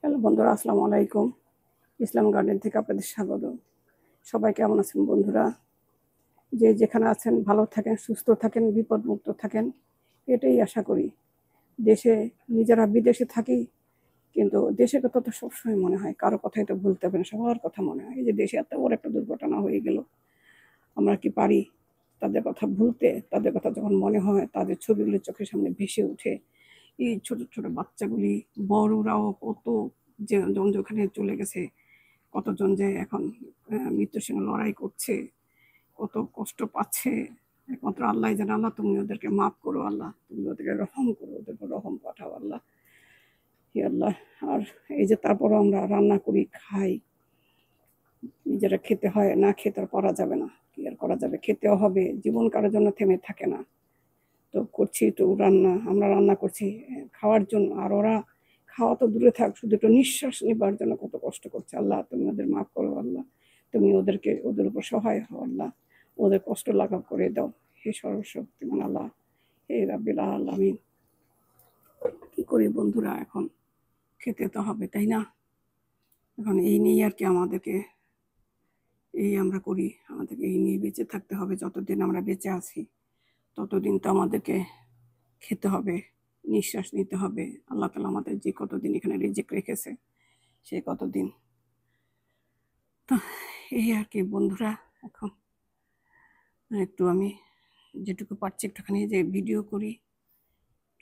Hello বন্ধুরা, আসসালামু আলাইকুম। ইসলাম গার্ডেন থেকে আপনাদের স্বাগত। সবাই কেমন আছেন বন্ধুরা? যে যেখানে আছেন ভালো থাকেন, সুস্থ থাকেন, বিপদমুক্ত থাকেন, এটাই আশা করি। দেশে নিজেরা বিদেশে থাকি, কিন্তু দেশের কথা তো সবসময় মনে হয়, কারো কথাই তো ভুলতে হবে না, সবার কথা মনে হয়। এই যে দেশে এত বড় একটা দুর্ঘটনা হয়ে গেল, আমরা কি পারি তাদের কথা ভুলতে? তাদের কথা যখন মনে হয়, তাদের ছবিগুলো চোখের সামনে ভেসে ওঠে। এই ছোট ছোট বাচ্চাগুলি, বড়রাও কত যে জন যেখানে চলে গেছে, কতজন যে এখন মৃত্যুর সঙ্গে লড়াই করছে, কত কষ্ট পাচ্ছে। একমাত্র আল্লাহ জানে। আল্লাহ, তুমি ওদেরকে মাফ করো, আল্লাহ তুমি ওদেরকে রহম করো, ওদেরকে রহম পাঠাও আল্লাহ, হে আল্লাহ। আর এই যে তারপরও আমরা রান্না করি, খাই, নিজেরা খেতে হয়, না খেতে আর করা যাবে না, কি আর করা যাবে, খেতেও হবে, জীবন কারোর জন্য থেমে থাকে না। তো করছি তো রান্না, আমরা রান্না করছি খাওয়ার জন্য, আর ওরা খাওয়া তো দূরে থাক, শুধু একটু নিঃশ্বাস নেবার জন্য কত কষ্ট করছে। আল্লাহ, তুমি ওদের মাফ করো আল্লাহ, তুমি ওদের উপর সহায় হও আল্লাহ, ওদের কষ্ট লাঘব করে দাও, হে সর্বশক্তিমান আল্লাহ, হে রাব্বিল আলামিন। কি করি বন্ধুরা, এখন খেতে তো হবে, তাই না? এখন এই নিয়ে আর কি আমাদেরকে, এই আমরা করি, আমাদেরকে এই নিয়ে বেঁচে থাকতে হবে। যতদিন আমরা বেঁচে আছি ততদিন তো আমাদেরকে খেতে হবে, নিঃশ্বাস নিতে হবে। আল্লাহ তাআলা আমাদের যে কতদিন এখানে রিজিক রেখেছে, সে কতদিন। তো এই আর কি বন্ধুরা, এখন একটু আমি যেটুকু পারছি একটুখানি যে ভিডিও করি,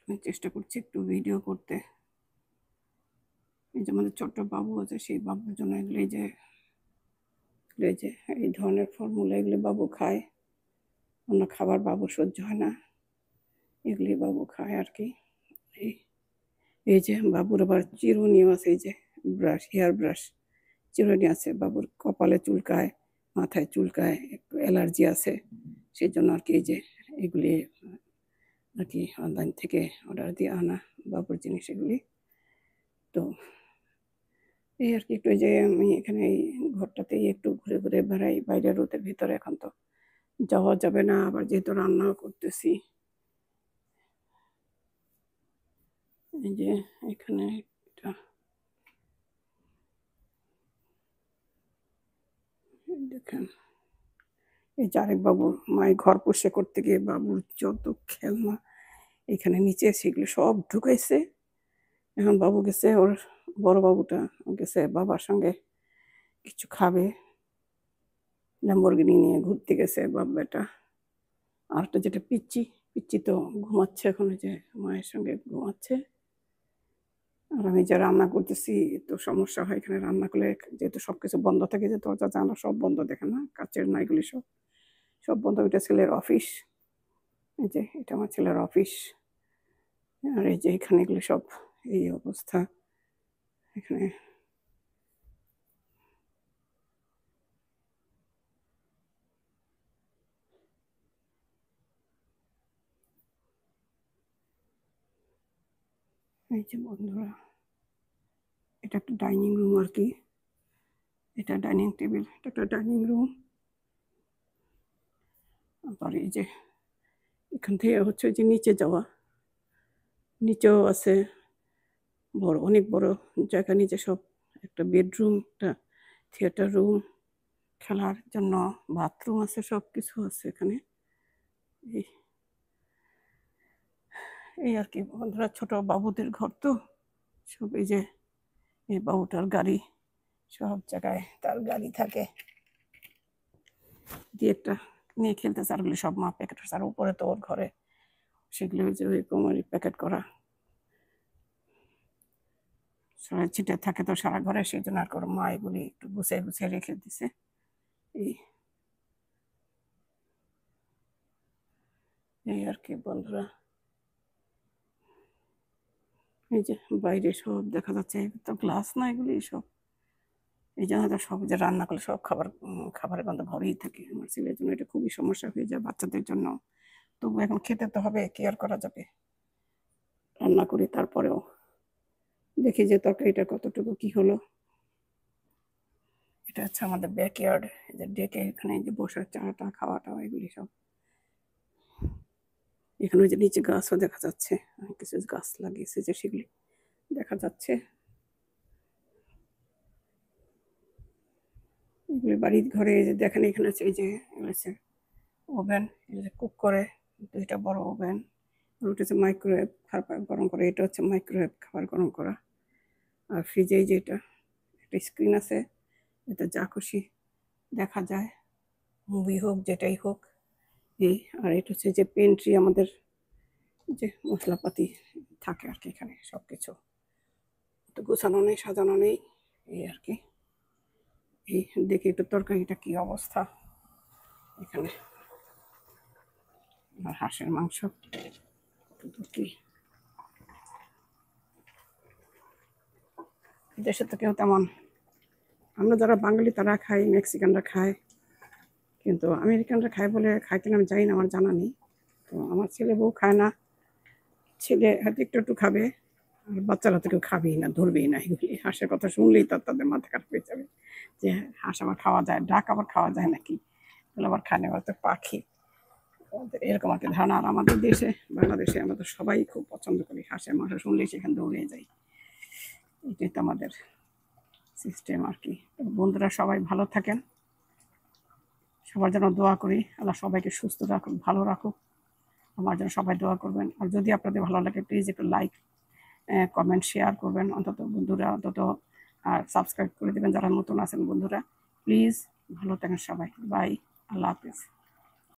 আমি চেষ্টা করছি একটু ভিডিও করতে। এই যে আমাদের ছোট্ট বাবু আছে, সেই বাবুর জন্য এগুলো, এই যে এই ধরনের ফলমূল, এগুলি বাবু খায়, অন্য খাবার বাবু সহ্য হয় না, এগুলি বাবু খায় আর কি। এই এই যে বাবুর আবার চিরুনিও আছে, এই যে ব্রাশ, হেয়ার ব্রাশ, চিরুনি আছে। বাবুর কপালে চুলকায়, মাথায় চুলকায়, একটু অ্যালার্জি আছে, সেই জন্য আর কি এই যে এগুলি আর কি অনলাইন থেকে অর্ডার দিয়ে আনা বাবুর জিনিস এগুলি। তো এই আর কি একটু, যে আমি এখানে এই ঘরটাতেই একটু ঘুরে ঘুরে বেড়াই, বাইরে রোদের ভিতরে এখন তো যাওয়া যাবে না, আবার যেহেতু রান্নাও করতেছি। এই যে এখানে এটা দেখেন, এই যে আরেক বাবুর মায়ের ঘর পোষে করতে গিয়ে বাবুর যত খেলনা এখানে নিচে, সেগুলো সব ঢুকাইছে। এখন বাবু গেছে, ওর বড় বাবুটা গেছে বাবার সঙ্গে কিছু খাবে, ল্যাম্বরগিনি নিয়ে ঘুরতে গেছে বাপ বেটা। আরেকটা যেটা পিচ্চি, পিচ্চি তো ঘুমাচ্ছে এখন, যে মায়ের সঙ্গে ঘুমাচ্ছে। আর আমি যে রান্না করতেছি, তো সমস্যা হয় এখানে রান্না করলে, যেহেতু সবকিছু বন্ধ থাকে, যে দরজা জানলা সব বন্ধ, দেখে না, কাচের না, এগুলি সব সব বন্ধ। এটা ছেলের অফিস, এই যে এটা আমার ছেলের অফিস। আর এই যে এখানে এগুলো সব এই অবস্থা এখানে। এই যে বন্ধুরা, এটা একটা ডাইনিং রুম আর কি, এটা ডাইনিং টেবিল, এটা একটা ডাইনিং রুম। আবার এই যে এখান থেকে হচ্ছে যে নিচে যাওয়া, নিচেও আছে বড়, অনেক বড় জায়গা, নিচে সব একটা বেডরুম, একটা থিয়েটার রুম, খেলার জন্য বাথরুম আছে, সব কিছু আছে এখানে। এই এই আর কি বন্ধুরা, ছোট বাবুদের ঘর তো সব। এই যে এই বাবুটার গাড়ি, সব জায়গায় তার গাড়ি থাকে, দিয়ে একটা নিয়ে খেলতেছে, আর ওগুলো সব মা প্যাকেট আর উপরে তো ওর ঘরে সেগুলো যে ওই কোমরি প্যাকেট করা সারা ছিটে থাকে তো সারা ঘরে, সেই জন্য আর করে মা এগুলি একটু গুছিয়ে গুছিয়ে রেখে দিছে। এই এই আর কি বন্ধুরা, এই যে বাইরে সব দেখা যাচ্ছে, তো গ্লাস না এগুলি সব, এই জন্য তো সব যে রান্না করলে সব খাবারের গন্ধ ভরেই থাকে। আমার ছেলের জন্য এটা খুবই সমস্যা হয়ে যায়, বাচ্চাদের জন্য। তবু এখন খেতে তো হবে, কি আর করা যাবে, রান্না করি। তারপরেও দেখি যে তরকারিটা কতটুকু কি হলো। এটা হচ্ছে আমাদের ব্যাকইয়ার্ড, এই যে ডেকে এখানে যে বসার চাটা খাওয়াটা এগুলি সব। এখানে ওই যে নিচে গাছও দেখা যাচ্ছে, কিছু গাছ লাগিয়েছে যে সেগুলি দেখা যাচ্ছে। এগুলি বাড়ির ঘরে এই যে দেখেন এখানে আছে এই যে এগুলো হচ্ছে ওভেন, এই যে কুক করে, দুইটা বড় ওভেন। আর ওটা হচ্ছে মাইক্রোওয়েভ খাবার গরম করে, এটা হচ্ছে মাইক্রোওয়েভ খাবার গরম করা। আর ফ্রিজে এই যে এটা একটা স্ক্রিন আছে, এতে যা খুশি দেখা যায়, মুভি হোক যেটাই হোক। এই আর এটা হচ্ছে যে পেন্ট্রি, আমাদের যে মশলাপাতি থাকে আর কি, এখানে সব কিছু তো গোছানো নেই, সাজানো নেই, এই আর কি। এই দেখি একটু তরকারিটা কি অবস্থা এখানে। আর হাঁসের মাংস কি দেশে তো কেউ তেমন, আমরা যারা বাঙালি তারা খাই, মেক্সিকানরা খায়, কিন্তু আমেরিকানরা খায় বলে খায় কিনা আমি জানি না, আমার জানা নেই। তো আমার ছেলে বউ খায় না, ছেলে হয়তো একটু একটু খাবে, আর বাচ্চারা তো কেউ খাবেই না, ধরবেই না এগুলি। হাঁসের কথা শুনলেই তাদের মাথা খারাপ হয়ে যাবে, যে হাঁস আবার খাওয়া যায়, ডাক আবার খাওয়া যায় নাকি, এগুলো আবার খায় না, তো পাখি, এরকম আর কি ধারণা। আর আমাদের দেশে, বাংলাদেশে আমরা তো সবাই খুব পছন্দ করি, হাঁসের মাংস শুনলেই সেখানে দৌড়ে যাই। এটাই তো আমাদের সিস্টেম আর কি। বন্ধুরা সবাই ভালো থাকেন, সবার জন্য দোয়া করি, আল্লাহ সবাইকে সুস্থ রাখুক, ভালো রাখুক, আমার জন্য সবাই দোয়া করবেন। আর যদি আপনাদের ভালো লাগে প্লিজ একটু লাইক, কমেন্ট, শেয়ার করবেন অন্তত বন্ধুরা, অন্তত আর সাবস্ক্রাইব করে দেবেন যারা নতুন আছেন বন্ধুরা। প্লিজ ভালো থাকেন সবাই, বাই, আল্লাহ হাফিজ।